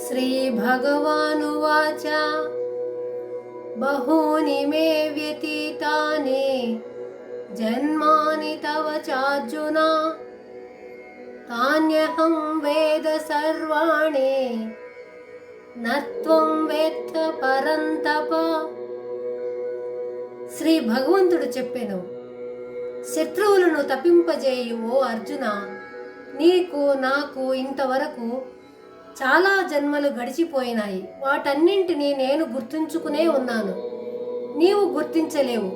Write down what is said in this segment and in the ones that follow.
श्रीभगवानुवाच बहूनि मे व्यतीतानि जन्मानि तव चार्जुन तान्यहं वेद सर्वाणि न त्वं वेत्थ పరంతప. శ్రీ భగవంతుడు చెప్పెను, శత్రువులను తప్పింపజేయు ఓ అర్జున, నీకు నాకు ఇంతవరకు చాలా జన్మలు గడిచిపోయినాయి. వాటన్నింటినీ నేను గుర్తుంచుకునే ఉన్నాను, నీవు గుర్తించలేవు.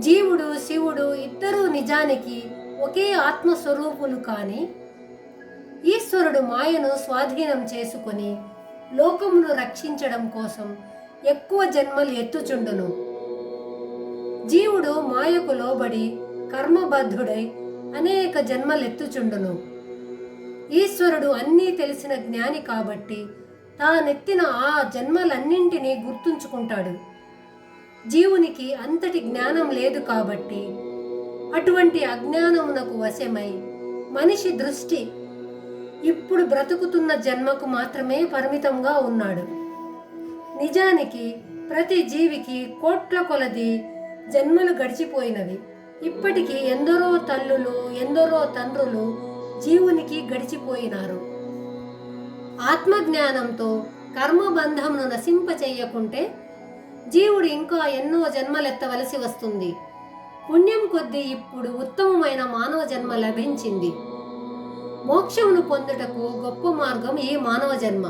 జీవుడు శివుడు ఇద్దరూ నిజానికి ఒకే ఆత్మస్వరూపులు, కానీ ఈశ్వరుడు మాయను స్వాధీనం చేసుకొని లోకమును రక్షించడం కోసం ఎక్కువ జన్మలు ఎత్తుచుండును. జీవుడు మాయకు లోబడి కర్మబద్ధుడై అనేక జన్మలెత్తుచుండును. ఈశ్వరుడు అన్నీ తెలిసిన జ్ఞాని కాబట్టి తానెత్తిన ఆ జన్మలన్నింటినీ గుర్తుంచుకుంటాడు. జీవునికి అంతటి జ్ఞానం లేదు కాబట్టి అటువంటి అజ్ఞానమునకు వశమై మనిషి దృష్టి ఇప్పుడు బ్రతుకుతున్న జన్మకు మాత్రమే పరిమితంగా ఉన్నాడు. నిజానికి ప్రతి జీవికి కోట్ల కొలది జన్మలు గడిచిపోయినవి. ఇప్పటికీ ఎందరో తల్లులు ఎందరో తండ్రులు జీవునికి గడిచిపోయినారు. ఆత్మజ్ఞానంతో కర్మబంధంను నశింపచేయకుంటే జీవుడు ఇంకా ఎన్నో జన్మలెత్తవలసి వస్తుంది. పుణ్యం కొద్దీ ఇప్పుడు ఉత్తమమైన మానవ జన్మ లభించింది. మోక్షమును పొందుటకు గొప్ప మార్గం ఈ మానవ జన్మ.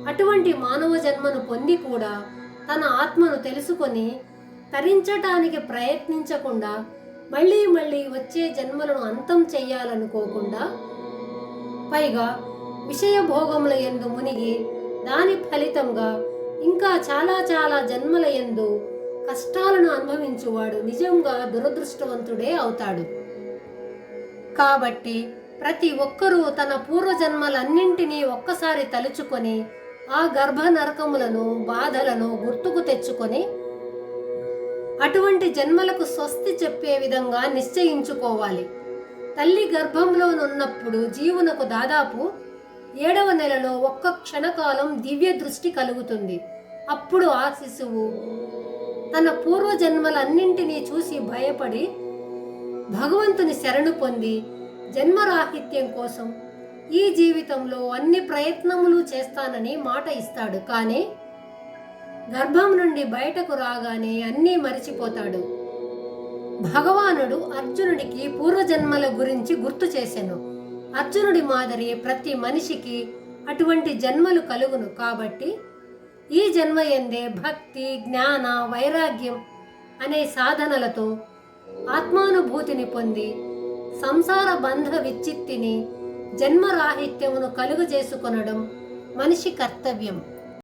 అటువంటి మానవ జన్మను పొంది కూడా తన ఆత్మను తెలుసుకొని తరించటానికి ప్రయత్నించకుండా మళ్ళీ మళ్ళీ వచ్చే జన్మలను అంతం చెయ్యాలనుకోకుండా, పైగా విషయభోగముల యందు మునిగి దాని ఫలితంగా ఇంకా చాలా చాలా జన్మల యందు కష్టాలను అనుభవించువాడు నిజంగా దురదృష్టవంతుడే అవుతాడు. కాబట్టి ప్రతి ఒక్కరూ తన పూర్వజన్మలన్నింటినీ ఒక్కసారి తలుచుకొని ఆ గర్భ నరకములను బాధలను గుర్తుకు తెచ్చుకొని అటువంటి జన్మలకు స్వస్తి చెప్పే విధంగా నిశ్చయించుకోవాలి. తల్లి గర్భంలోనున్నప్పుడు జీవునకు దాదాపు 7వ నెలలో ఒక్క క్షణకాలం దివ్య దృష్టి కలుగుతుంది. అప్పుడు ఆ శిశువు తన పూర్వజన్మలన్నింటినీ చూసి భయపడి భగవంతుని శరణు పొంది జన్మరాహిత్యం కోసం ఈ జీవితంలో అన్ని ప్రయత్నములు చేస్తానని మాట ఇస్తాడు. కానీ గర్భం నుండి బయటకు రాగానే అన్నీ మరిచిపోతాడు. భగవానుడు అర్జునుడికి పూర్వజన్మల గురించి గుర్తు చేసెను. అర్జునుడి మాదిరి ప్రతి మనిషికి అటువంటి జన్మలు కలుగును. కాబట్టి ఈ జన్మ యందే భక్తి జ్ఞాన వైరాగ్యం అనే సాధనలతో ఆత్మానుభూతిని పొంది సంసార బంధ విచ్చిత్తిని జన్మరాహిత్యమును కలుగజేసుకొనడం మనిషి కర్తవ్యం.